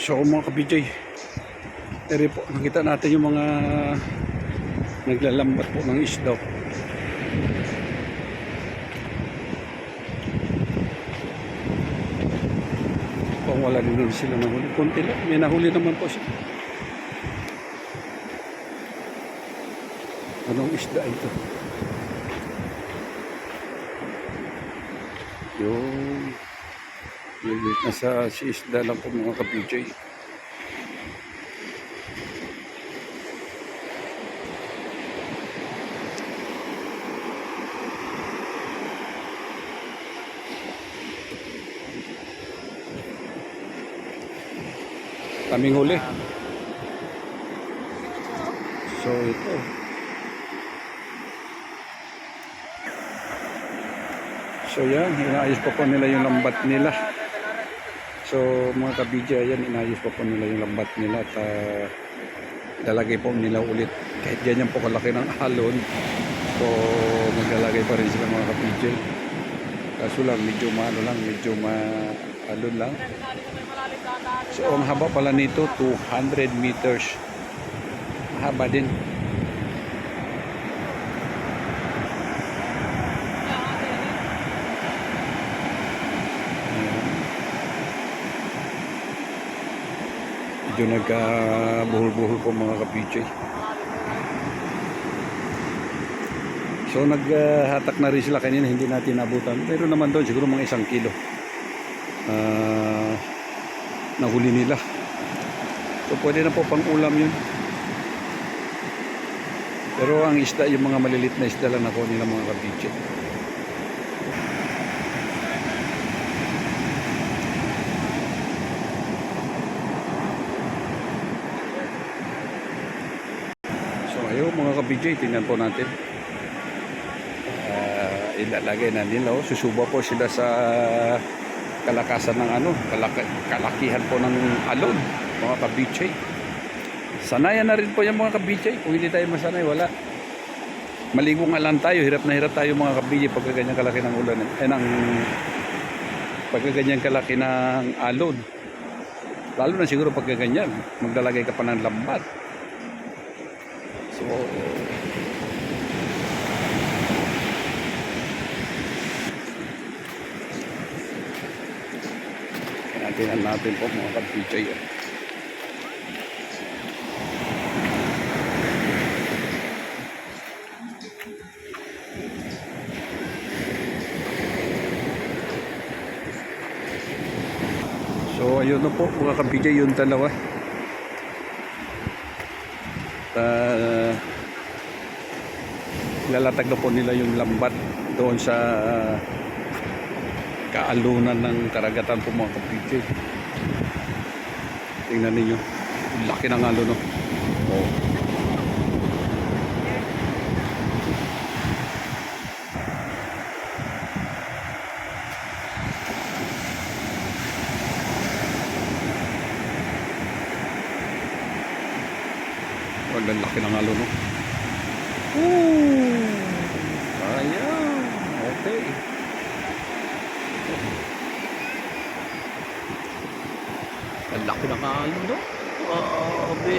So mga ka-BJ, ere po, nakita natin yung mga naglalambat po ng isda. Kung wala din sila nahuli, konti lang, may nahuli naman po siya. Anong isda ito? Yung nasa si isda lang po mga ka-BJ. Kaming huli. So ito. So yan, inaayos pa po nila yung lambat nila. So mga ka-BJ, yan, inaayos pa po nila yung lambat nila at lalagay po nila ulit. Kahit ganyan po kalaki ng alon, so maglalagay pa rin sila mga ka-BJ. Kaso lang, medyo alon lang. So ang haba pala nito, 200 meters. Haba din. Medyo nagbuhol-buhol po mga ka-BJ. So naghatak na rin sila kanina, hindi natin nabutan. Pero naman doon siguro mga 1 kilo nahuli nila. So pwede na po pang ulam yun. Pero ang isda, yung mga malilit na isda lang nakuha nila mga ka-BJ. So ayun mga ka-BJ, tingnan po natin. Ilalagay na nila, susuba po sila sa kalakasan ng kalakihan po ng alon mga ka-BJ. Sanayan na rin po yung mga ka-BJ. Kung hindi tayo masanay, wala. Maligo nga lang tayo, hirap na hirap tayo mga ka-BJ pagka ganyan kalaki ng ulan pagka ganyan kalaki ng alon. Lalo na siguro pagka ganyan maglalagay ka pa ng lambat. So tingnan natin po mga ka-BJ. So ayun na po mga ka-BJ, yung dalawa. Lalatag na po nila yung lambat doon sa kaalunan ng karagatan po mga ka-BJ. Tingnan ninyo, laki ng alon, no? Oh. Ang laki ng alon, no? Ayan, okay. Ang laki ng alon, no? Grabe.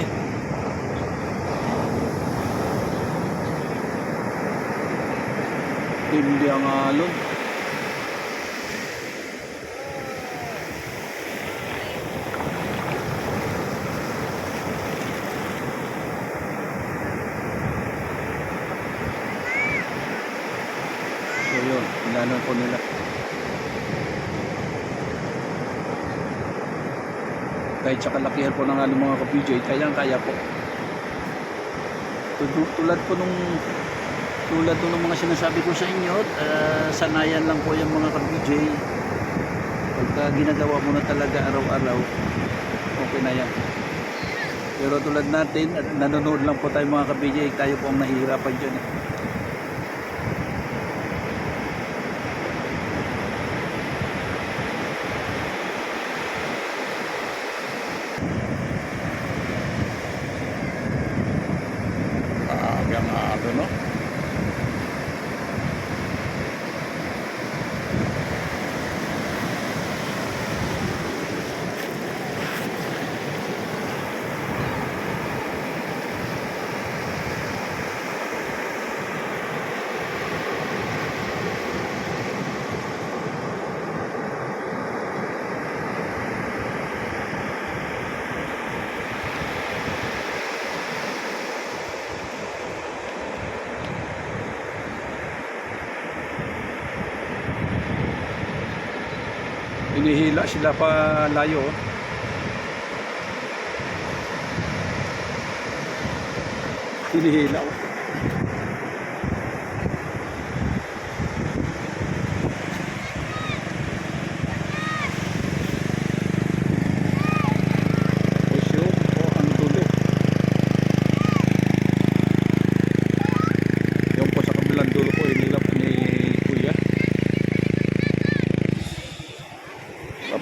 Hindi ang alon. So yun, inanon po nila. Kahit sa kalakihan po ng mga ka-BJ, kayang-kaya po. Tulad po nung mga sinasabi ko sa inyo, sanayan lang po yung mga ka-BJ. Pagka ginagawa mo na talaga araw-araw, okay na yan. Pero tulad natin, nanonood lang po tayo mga ka-BJ, tayo po ang nahihirapan dyan. Ang ano, no? Hinihila sila pa layo. Oh. Hinihila. Oh.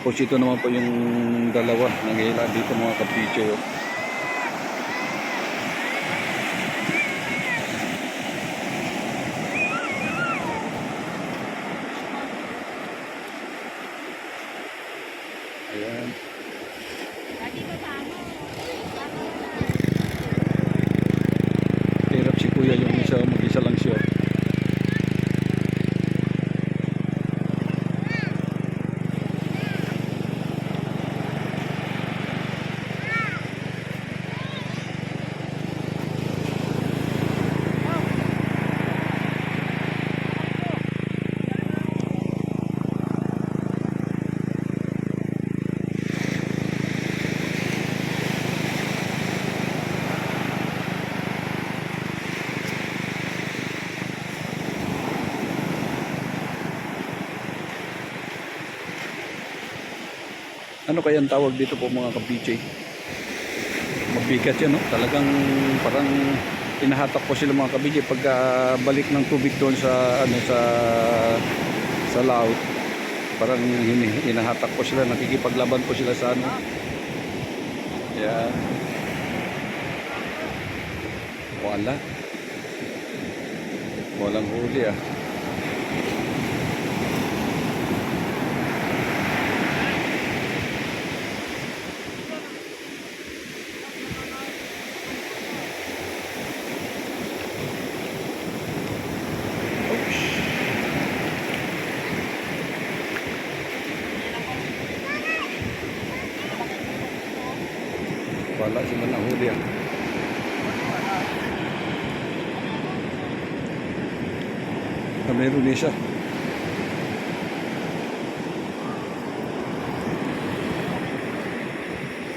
Tapos ito naman po yung dalawa naghihila dito mga kapityo. Ayan. Hirap si kuya yung isa, mag-isa lang siya. Ano kaya ang tawag dito po mga ka-PJ? Mabigat yan, no? Talagang parang inahatak po sila mga ka-PJ pagka balik ng tubig doon sa ano sa laut. Parang inahatak po sila, nakikipaglaban po sila sa ano. Yan. Wala. Walang huli ah. Wala sila na huli ah. Meron din siya.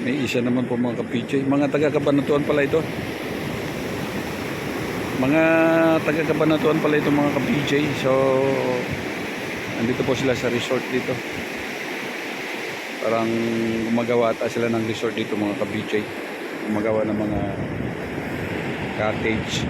May isa naman po mga ka-PJ. Mga taga-Kabanatuan pala ito. Mga taga-Kabanatuan pala ito mga ka-PJ. So, andito po sila sa resort dito. Parang gumagawa ata sila ng resort dito mga ka-PJ. Gumagawa ng mga cottage.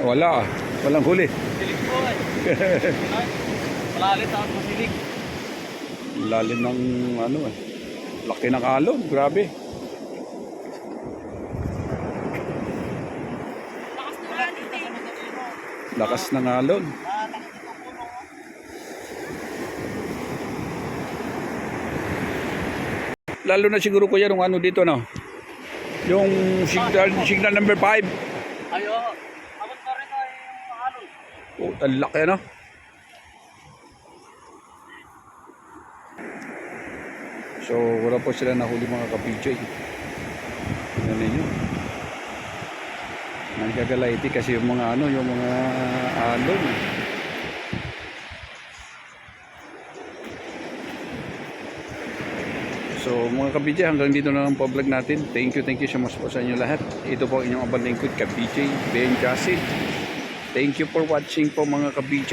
Wala ah. Walang huli. Silig po eh. Malalit ako sa silig. Lalim ng ano eh. Laki ng alon. Grabe. Lakas ng alon. Lalo na siguro ko yan yung ano dito no. Yung signal number 5. Ayo. Abot pa rin ay yung alon. Oh, ang laki no. So wala po sila nahuli mga ka-PJ. Tingnan ninyo. Nanggagalaiti kasi yung mga ano, yung mga alon. So mga ka-PJ, hanggang dito na lang po vlog natin. Thank you so much po sa inyo lahat. Ito po inyong abang lingkod ka-PJ Ben Jasid. Thank you for watching po mga ka-PJ.